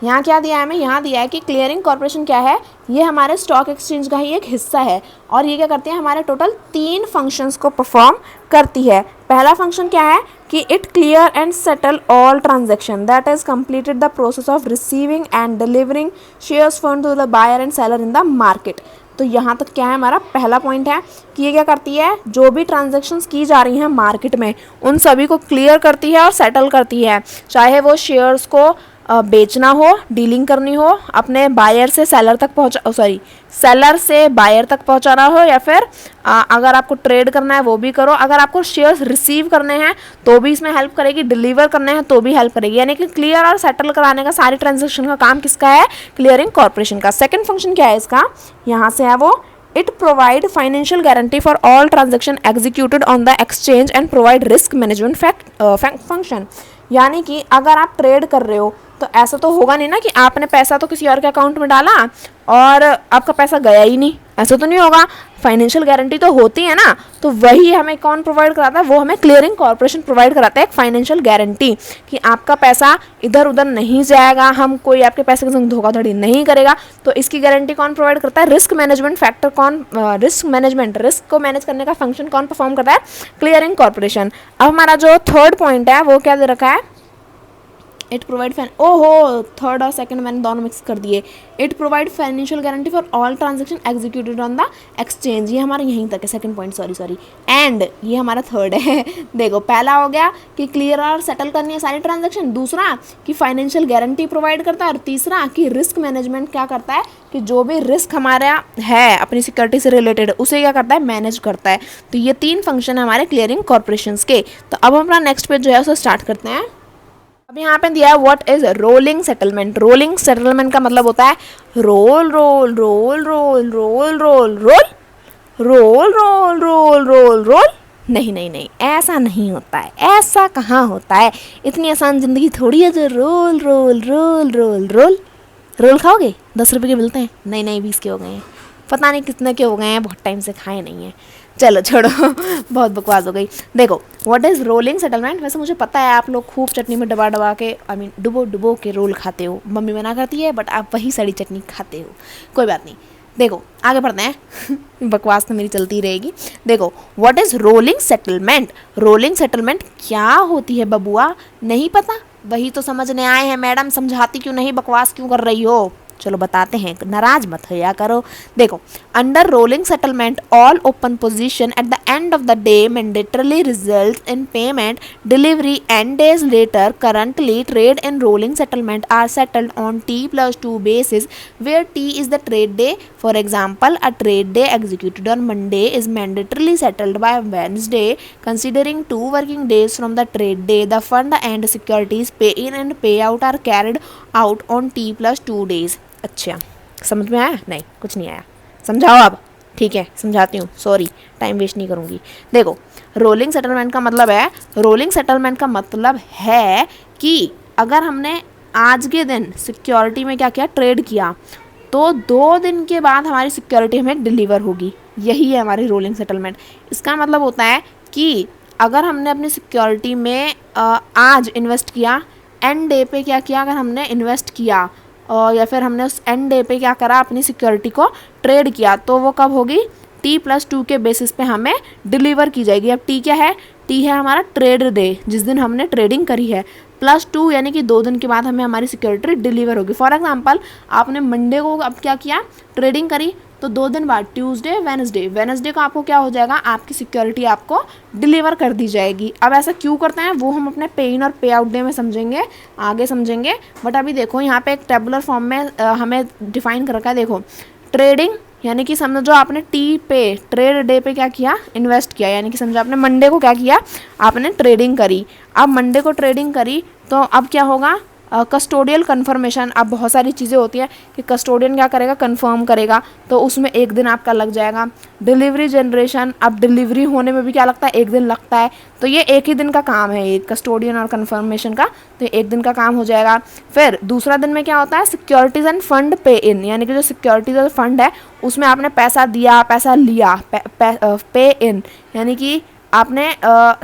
यहाँ क्या दिया है हमें, यहाँ दिया है कि क्लियरिंग कॉर्पोरेशन क्या है, ये हमारे स्टॉक एक्सचेंज का ही एक हिस्सा है। और ये क्या करते हैं, हमारे टोटल 3 फंक्शंस को परफॉर्म करती है। पहला फंक्शन क्या है कि it clear and settle all transaction that is completed the process of receiving and delivering shares fund to the buyer and seller in the market. तो यहाँ तक क्या है, हमारा पहला पॉइंट है कि ये क्या करती है, जो भी ट्रांजैक्शंस की जा रही हैं मार्केट में उन सभी को क्लियर करती है और सेटल करती है। चाहे वो शेयर्स को बेचना हो, डीलिंग करनी हो, अपने बायर से सेलर तक सेलर से बायर तक पहुंचाना हो, या फिर अगर आपको ट्रेड करना है वो भी करो, अगर आपको शेयर्स रिसीव करने हैं तो भी इसमें हेल्प करेगी, डिलीवर करने हैं तो भी हेल्प करेगी। यानी कि क्लियर और सेटल कराने का सारी ट्रांजेक्शन का काम किसका है, क्लियरिंग कॉर्पोरेशन का। सेकंड फंक्शन क्या है इसका, यहाँ से है वो it provide financial guarantee for all transaction executed on the exchange and provide risk management function. यानी कि अगर आप ट्रेड कर रहे हो तो ऐसा तो होगा नहीं ना कि आपने पैसा तो किसी और के अकाउंट में डाला और आपका पैसा गया ही नहीं, ऐसा तो नहीं होगा। फाइनेंशियल गारंटी तो होती है ना, तो वही हमें कौन प्रोवाइड कराता है, वो हमें क्लियरिंग कॉर्पोरेशन प्रोवाइड कराता है एक फाइनेंशियल गारंटी कि आपका पैसा इधर उधर नहीं जाएगा, हम कोई आपके पैसे के संग धोखाधड़ी नहीं करेगा। तो इसकी गारंटी कौन प्रोवाइड करता है, रिस्क मैनेजमेंट फैक्टर कौन, रिस्क को मैनेज करने का फंक्शन कौन परफॉर्म करता है, क्लियरिंग कॉर्पोरेशन। अब हमारा जो थर्ड पॉइंट है वो क्या दे रखा है, इट प्रोवाइड थर्ड और सेकंड मैंने दोनों मिक्स कर दिए। It provide financial guarantee for all transaction executed on the exchange. ये हमारा यहीं तक है, सेकंड पॉइंट, सॉरी एंड ये हमारा थर्ड है। देखो पहला हो गया कि क्लियर और सेटल करनी है सारी ट्रांजेक्शन, दूसरा कि फाइनेंशियल गारंटी प्रोवाइड करता है, और तीसरा कि रिस्क मैनेजमेंट क्या करता है कि जो भी रिस्क हमारा है अपनी सिक्योरिटी से रिलेटेड उसे क्या करता है, मैनेज करता है। तो ये 3 फंक्शन है हमारे क्लियरिंग कॉर्पोरेशन के। तो अब हम अपना नेक्स्ट पेज जो है उसे स्टार्ट करते हैं। अब यहाँ पे दिया है what is rolling settlement. Rolling settlement का मतलब होता है roll roll roll roll roll roll roll roll roll roll roll roll. नहीं नहीं नहीं, ऐसा नहीं होता है, ऐसा कहाँ होता है, इतनी आसान ज़िंदगी थोड़ी है जो roll roll roll roll roll. Roll खाओगे? 10 रुपये के मिलते हैं। नहीं नहीं, 20 के हो गए हैं, पता नहीं कितने के हो गए हैं, बहुत टाइम से खाए नहीं हैं। चलो छोड़ो बहुत बकवास हो गई। देखो व्हाट इज़ रोलिंग सेटलमेंट। वैसे मुझे पता है आप लोग खूब चटनी में दबा दबा के, आई मीन डुबो डुबो के रोल खाते हो, मम्मी मना करती है बट आप वही सड़ी चटनी खाते हो, कोई बात नहीं। देखो आगे बढ़ते हैं बकवास तो मेरी चलती रहेगी। देखो what is rolling settlement. Rolling settlement क्या होती है बबुआ? नहीं पता? वही तो समझने आए हैं मैडम, समझाती क्यों नहीं, बकवास क्यों कर रही हो? चलो बताते हैं, नाराज मत होया करो। देखो under rolling settlement all open position at the end of the day mandatorily result in payment delivery and days later. Currently trade in rolling settlement are settled on T+2 basis where T is the trade day. For example, a trade day executed on Monday is mandatorily settled by Wednesday. Considering 2 working days from the trade day, the fund and securities pay in and pay out are carried out on T+2 days. अच्छा समझ में आया? नहीं कुछ नहीं आया, समझाओ अब। ठीक है समझाती हूँ, सॉरी टाइम वेस्ट नहीं करूँगी। देखो रोलिंग सेटलमेंट का मतलब है, रोलिंग सेटलमेंट का मतलब है कि अगर हमने आज के दिन सिक्योरिटी में क्या किया, ट्रेड किया, तो 2 दिन के बाद हमारी सिक्योरिटी हमें डिलीवर होगी। यही है हमारी रोलिंग सेटलमेंट। इसका मतलब होता है कि अगर हमने अपनी सिक्योरिटी में आज इन्वेस्ट किया, एंड डे पे क्या किया, अगर हमने इन्वेस्ट किया या फिर हमने उस एंड डे पे क्या करा, अपनी सिक्योरिटी को ट्रेड किया, तो वो कब होगी, T+2 के बेसिस पे हमें डिलीवर की जाएगी। अब T क्या है? T है हमारा ट्रेड डे, जिस दिन हमने ट्रेडिंग करी है, +2 यानी कि 2 दिन के बाद हमें हमारी सिक्योरिटी डिलीवर होगी। फॉर एग्जांपल आपने मंडे को अब क्या किया, ट्रेडिंग करी, तो 2 दिन बाद ट्यूसडे वेनसडे को आपको क्या हो जाएगा, आपकी सिक्योरिटी आपको डिलीवर कर दी जाएगी। अब ऐसा क्यों करते हैं वो हम अपने पे इन और पे आउट डे में समझेंगे, आगे समझेंगे। बट अभी देखो यहाँ पे एक टेबुलर फॉर्म में हमें डिफाइन कर रखा है। देखो ट्रेडिंग यानी कि समझो आपने टी पे ट्रेड डे पे क्या किया, इन्वेस्ट किया, यानी कि समझो आपने मंडे को क्या किया, आपने ट्रेडिंग करी। अब मंडे को ट्रेडिंग करी तो अब क्या होगा, कस्टोडियल कन्फर्मेशन। अब बहुत सारी चीज़ें होती हैं कि कस्टोडियन क्या करेगा, कंफर्म करेगा, तो उसमें 1 दिन आपका लग जाएगा। डिलीवरी जनरेशन, अब डिलीवरी होने में भी क्या लगता है, 1 दिन लगता है, तो ये एक ही दिन का काम है, ये कस्टोडियन और कन्फर्मेशन का, तो 1 दिन का काम हो जाएगा। फिर दूसरा दिन में क्या होता है, सिक्योरिटीज़ एंड फंड पे इन, यानी कि जो सिक्योरिटीज और फंड है उसमें आपने पैसा दिया, पैसा लिया, पे इन यानी कि आपने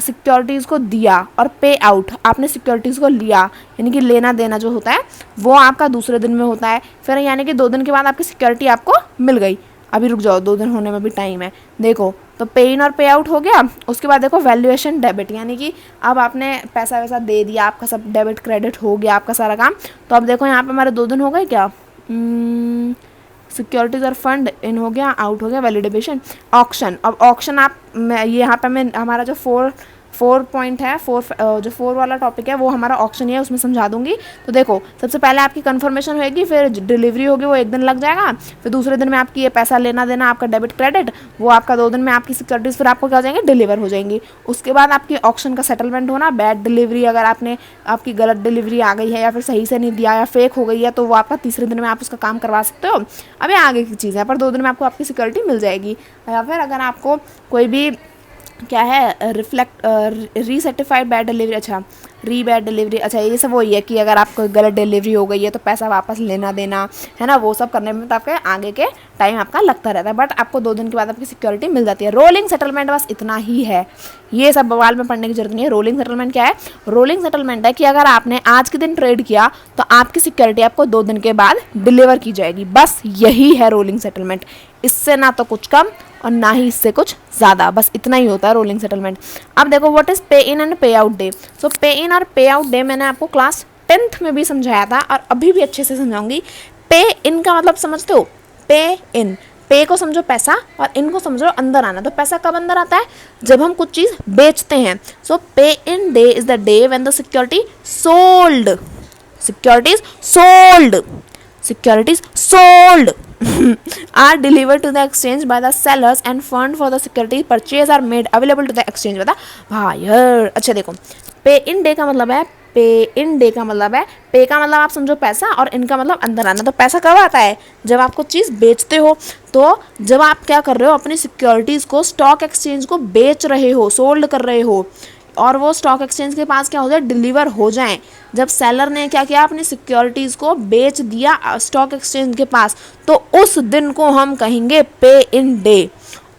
सिक्योरिटीज़ को दिया, और पे आउट आपने सिक्योरिटीज़ को लिया, यानी कि लेना देना जो होता है वो आपका दूसरे दिन में होता है। फिर यानी कि 2 दिन के बाद आपकी सिक्योरिटी आपको मिल गई। अभी रुक जाओ, 2 दिन होने में भी टाइम है। देखो तो पे इन और पे आउट हो गया। उसके बाद देखो वैल्यूएशन डेबिट, यानी कि अब आपने पैसा वैसा दे दिया, आपका सब डेबिट क्रेडिट हो गया, आपका सारा काम। तो अब देखो यहाँ पे हमारे 2 दिन हो गए क्या, सिक्योरिटीज और फंड इन हो गया, आउट हो गया, वैलिडेशन। ऑक्शन, अब ऑक्शन आप ये यहाँ पे मैं हमारा जो 4 पॉइंट है, 4 वाला टॉपिक है वो हमारा ऑक्शन ही है, उसमें समझा दूंगी। तो देखो सबसे पहले आपकी कंफर्मेशन होगी, फिर डिलीवरी होगी, वो 1 दिन लग जाएगा। फिर दूसरे दिन में आपकी ये पैसा लेना देना, आपका डेबिट क्रेडिट, वो आपका 2 दिन में आपकी सिक्योरिटीज फिर आपको क्या हो जाएंगे, डिलीवर हो जाएंगी। उसके बाद आपकी ऑक्शन का सेटलमेंट होना। बैड डिलीवरी, अगर आपकी गलत डिलीवरी आ गई है या फिर सही से नहीं दिया या फेक हो गई है, तो वो आपका तीसरे दिन में आप उसका काम करवा सकते हो। अब ये आगे की चीज़ है, पर 2 दिन में आपको आपकी सिक्योरिटी मिल जाएगी। या फिर अगर आपको कोई भी क्या है, रीसर्टिफाइड बैड डिलीवरी, अच्छा बैड डिलीवरी, अच्छा ये सब वही है कि अगर आपको गलत डिलीवरी हो गई है तो पैसा वापस लेना देना है ना, वो सब करने में तो आपके आगे के टाइम आपका लगता रहता है, बट आपको 2 दिन के बाद आपकी सिक्योरिटी मिल जाती है। रोलिंग सेटलमेंट बस इतना ही है, ये सब बवाल में पढ़ने की जरूरत नहीं है। रोलिंग सेटलमेंट क्या है, रोलिंग सेटलमेंट है कि अगर आपने आज के दिन ट्रेड किया तो आपकी सिक्योरिटी आपको 2 दिन के बाद डिलीवर की जाएगी, बस यही है रोलिंग सेटलमेंट। इससे ना तो कुछ कम और ना ही इससे कुछ ज़्यादा, बस इतना ही होता है रोलिंग सेटलमेंट। अब देखो व्हाट इज़ पे इन एंड पे आउट डे। सो पे इन और पे आउट डे मैंने आपको क्लास 10th में भी समझाया था और अभी भी अच्छे से समझाऊंगी। पे इन का मतलब समझते हो, पे इन, पे को समझो पैसा और इनको समझो अंदर आना। तो पैसा कब अंदर आता है, जब हम कुछ चीज़ बेचते हैं। सो पे in day is the day when the security sold, securities sold are delivered to the exchange by the sellers and fund for the security purchase are made available to the exchange by the buyer। अच्छा देखो पे in day का मतलब है पे in day का मतलब है, पे का मतलब आप समझो पैसा और इन का मतलब अंदर आना। तो पैसा कब आता है? जब आप कुछ चीज़ बेचते हो। तो जब आप क्या कर रहे हो, अपनी सिक्योरिटीज़ को स्टॉक एक्सचेंज को बेच रहे हो, सोल्ड कर रहे हो, और वो स्टॉक एक्सचेंज के पास क्या हो जाए, डिलीवर हो जाए। जब सेलर ने क्या किया, अपनी सिक्योरिटीज़ को बेच दिया स्टॉक एक्सचेंज के पास, तो उस दिन को हम कहेंगे पे इन डे।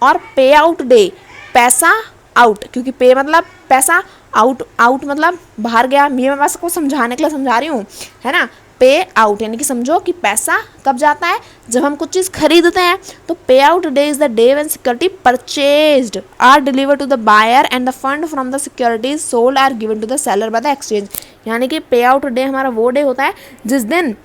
और पे आउट डे, पैसा आउट, क्योंकि पे मतलब पैसा, आउट आउट मतलब बाहर गया। मैं बस को समझाने के लिए समझा रही हूँ, है ना। पे आउट यानी कि समझो कि पैसा कब जाता है, जब हम कुछ चीज़ खरीदते हैं। तो pay out day is the day when security purchased are delivered to the buyer and the fund from the securities sold are given to the seller by the exchange. यानी कि पे आउट डे हमारा वो day होता है जिस दिन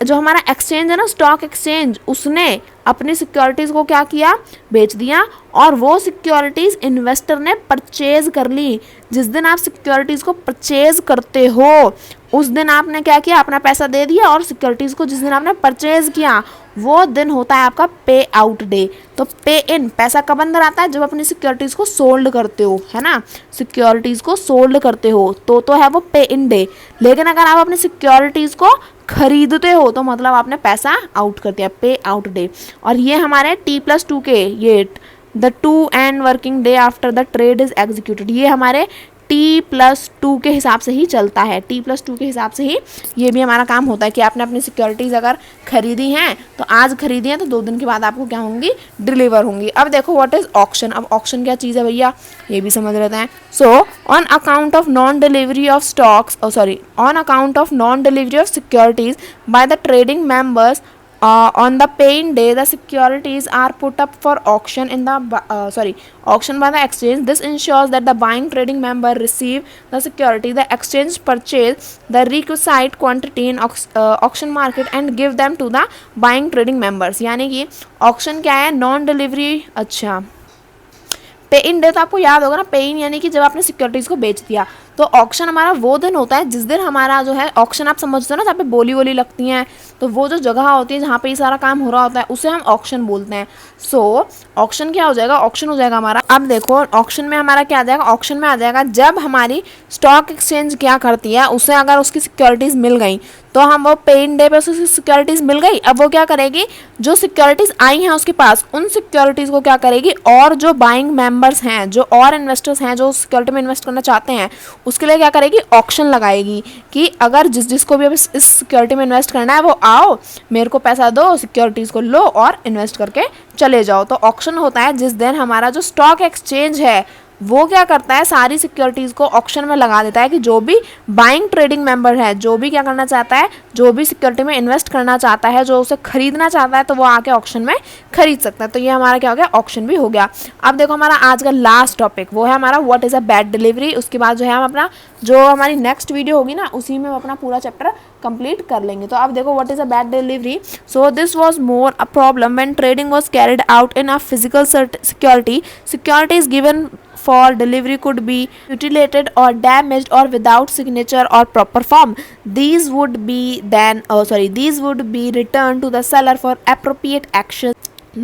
जो हमारा एक्सचेंज है ना, स्टॉक एक्सचेंज, उसने अपनी सिक्योरिटीज़ को क्या किया, बेच दिया, और वो सिक्योरिटीज़ इन्वेस्टर ने परचेज कर ली। जिस दिन आप सिक्योरिटीज़ को परचेज करते हो उस दिन आपने क्या किया, अपना पैसा दे दिया, और सिक्योरिटीज़ को जिस दिन आपने परचेज किया वो दिन होता है आपका पे आउट डे। तो पे इन, पैसा कब अंदर आता है, जब अपनी सिक्योरिटीज़ को सोल्ड करते हो, है ना, सिक्योरिटीज़ को सोल्ड करते हो तो है वो पे इन डे। लेकिन अगर आप अपनी सिक्योरिटीज़ को खरीदते हो तो मतलब आपने पैसा आउट कर दिया, पे आउट डे। और ये हमारे T+2 के, ये the 2 and working day after the trade is executed, ये हमारे T+2 के हिसाब से ही चलता है। T+2 के हिसाब से ही ये भी हमारा काम होता है कि आपने अपनी सिक्योरिटीज़ अगर खरीदी हैं तो आज खरीदी हैं तो 2 दिन के बाद आपको क्या होंगी, डिलीवर होंगी। अब देखो व्हाट इज़ ऑक्शन। अब ऑक्शन क्या चीज़ है भैया, ये भी समझ लेते हैं। So on account of non delivery of stocks, on account of non delivery of securities by the trading members on the paying day, the securities are put up for auction in the auction by the exchange. This ensures that the buying trading member receive the security, the exchange purchase the requisite quantity in auction market and give them to the buying trading members। यानी कि auction क्या है, non delivery. अच्छा, पे in day तो आपको याद होगा ना, पे इन यानी कि जब आपने सिक्योरिटीज़ को बेच दिया। तो ऑक्शन हमारा वो दिन होता है जिस दिन हमारा जो है, ऑक्शन आप समझते हो ना, जहाँ पे बोली वोली लगती हैं, तो वो जो जगह होती है जहाँ पे ये सारा काम हो रहा होता है उसे हम ऑक्शन बोलते हैं। सो ऑक्शन क्या हो जाएगा, ऑक्शन हो जाएगा हमारा। अब देखो ऑक्शन में हमारा क्या आ जाएगा, ऑक्शन में आ जाएगा जब हमारी स्टॉक एक्सचेंज क्या करती है, उसे अगर उसकी सिक्योरिटीज़ मिल गई तो हम वो पे इन डे पे उसकी सिक्योरिटीज़ मिल गई। अब वो क्या करेगी, जो सिक्योरिटीज़ आई हैं उसके पास, उन सिक्योरिटीज़ को क्या करेगी, और जो बाइंग मेंबर्स हैं, जो और इन्वेस्टर्स हैं जो सिक्योरिटी में इन्वेस्ट करना चाहते हैं, उसके लिए क्या करेगी, ऑक्शन लगाएगी कि अगर जिसको भी अब इस सिक्योरिटी में इन्वेस्ट करना है वो आओ, मेरे को पैसा दो, सिक्योरिटीज़ को लो और इन्वेस्ट करके चले जाओ। तो ऑक्शन होता है जिस दिन हमारा जो स्टॉक एक्सचेंज है वो क्या करता है, सारी सिक्योरिटीज़ को ऑक्शन में लगा देता है कि जो भी बाइंग ट्रेडिंग मेंबर है, जो भी क्या करना चाहता है, जो भी सिक्योरिटी में इन्वेस्ट करना चाहता है, जो उसे खरीदना चाहता है, तो वो आके ऑक्शन में खरीद सकता है। तो ये हमारा क्या हो गया, ऑक्शन भी हो गया। अब देखो हमारा आज का लास्ट टॉपिक वो है हमारा what is a bad delivery. उसके बाद जो है हम अपना जो हमारी नेक्स्ट वीडियो होगी ना, उसी में हम अपना पूरा चैप्टर कंप्लीट कर लेंगे। तो अब देखो what is a bad delivery. So this was more a problem when trading was carried out in a physical security. Securities given for delivery could be mutilated or damaged or without signature or proper form. These would be returned to the seller for appropriate action.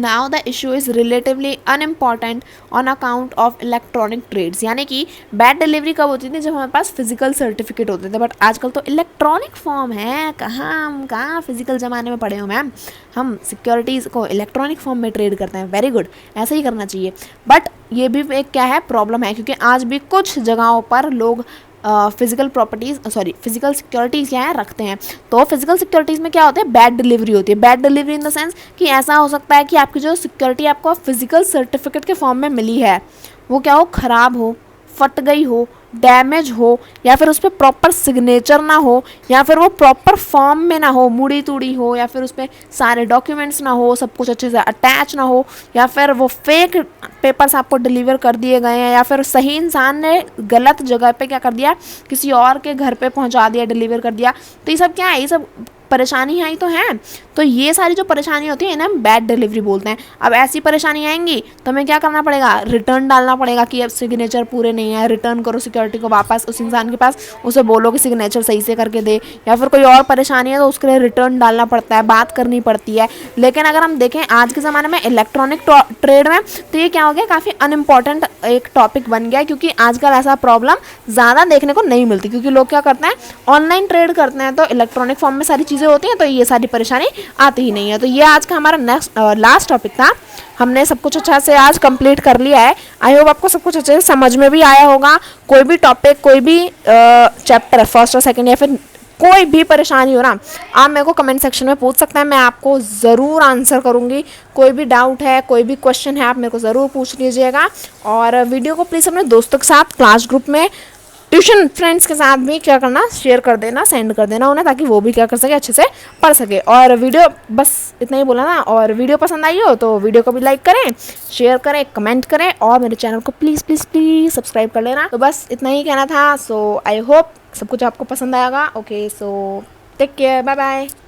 Now the issue is relatively unimportant on account of electronic trades। यानी कि bad delivery कब होती थी, जब हमारे पास physical certificate होते थे, but आजकल तो इलेक्ट्रॉनिक फॉर्म है। कहाँ फिजिकल ज़माने में पढ़े हो मैम, हम सिक्योरिटीज़ को इलेक्ट्रॉनिक फॉर्म में ट्रेड करते हैं। वेरी गुड, ऐसा ही करना चाहिए। बट ये भी एक क्या है, प्रॉब्लम है, क्योंकि आज भी कुछ जगहों पर लोग फिजिकल सिक्योरिटीज़ क्या है, रखते हैं। तो फिजिकल सिक्योरिटीज़ में क्या होता है, बैड डिलीवरी होती है। Bad delivery in the sense कि ऐसा हो सकता है कि आपकी जो सिक्योरिटी आपको फिजिकल सर्टिफिकेट के फॉर्म में मिली है वो क्या हो, ख़राब हो, फट गई हो, डैमेज हो, या फिर उस पर प्रॉपर सिग्नेचर ना हो, या फिर वो प्रॉपर फॉर्म में ना हो, मुड़ी तुड़ी हो, या फिर उस पर सारे डॉक्यूमेंट्स ना हो, सब कुछ अच्छे से अटैच ना हो, या फिर वो फेक पेपर्स आपको डिलीवर कर दिए गए हैं, या फिर सही इंसान ने गलत जगह पे क्या कर दिया, किसी और के घर पे पहुंचा दिया, डिलीवर कर दिया। तो ये सब क्या है, ये सब परेशानी आई तो है। तो ये सारी जो परेशानी होती है इन्हें हम बैड डिलीवरी बोलते हैं। अब ऐसी परेशानी आएंगी तो हमें क्या करना पड़ेगा, रिटर्न डालना पड़ेगा कि अब सिग्नेचर पूरे नहीं है, रिटर्न करो सिक्योरिटी को वापस उस इंसान के पास, उसे बोलो कि सिग्नेचर सही से करके दे। या फिर कोई और परेशानी है तो उसके लिए रिटर्न डालना पड़ता है, बात करनी पड़ती है। लेकिन अगर हम देखें आज के ज़माने में इलेक्ट्रॉनिक ट्रेड में, तो ये क्या हो गया, काफ़ी अनइम्पॉर्टेंट एक टॉपिक बन गया, क्योंकि आजकल ऐसा प्रॉब्लम ज़्यादा देखने को नहीं मिलती, क्योंकि लोग क्या करते हैं, ऑनलाइन ट्रेड करते हैं, तो इलेक्ट्रॉनिक फॉर्म में सारी चीज़ें होती हैं, तो ये सारी परेशानी आती ही नहीं है। तो ये आज का हमारा लास्ट टॉपिक था। हमने सब कुछ अच्छा से आज कंप्लीट कर लिया है। आई होप आपको सब कुछ अच्छे से समझ में भी आया होगा। कोई भी टॉपिक, कोई भी चैप्टर है, फर्स्ट और सेकंड, या फिर कोई भी परेशानी हो ना, आप मेरे को कमेंट सेक्शन में पूछ सकते हैं, मैं आपको ज़रूर आंसर करूँगी। कोई भी डाउट है, कोई भी क्वेश्चन है, आप मेरे को ज़रूर पूछ लीजिएगा। और वीडियो को प्लीज़ अपने दोस्तों के साथ, क्लास ग्रुप में, ट्यूशन फ्रेंड्स के साथ भी क्या करना, शेयर कर देना, सेंड कर देना उन्हें, ताकि वो भी क्या कर सके, अच्छे से पढ़ सके। और वीडियो बस इतना ही बोला ना। और वीडियो पसंद आई हो तो वीडियो को भी लाइक करें, शेयर करें, कमेंट करें, और मेरे चैनल को प्लीज़ प्लीज़ प्लीज़ सब्सक्राइब कर लेना। तो बस इतना ही कहना था। सो आई होप सब कुछ आपको पसंद आएगा। Okay, so take care, bye bye.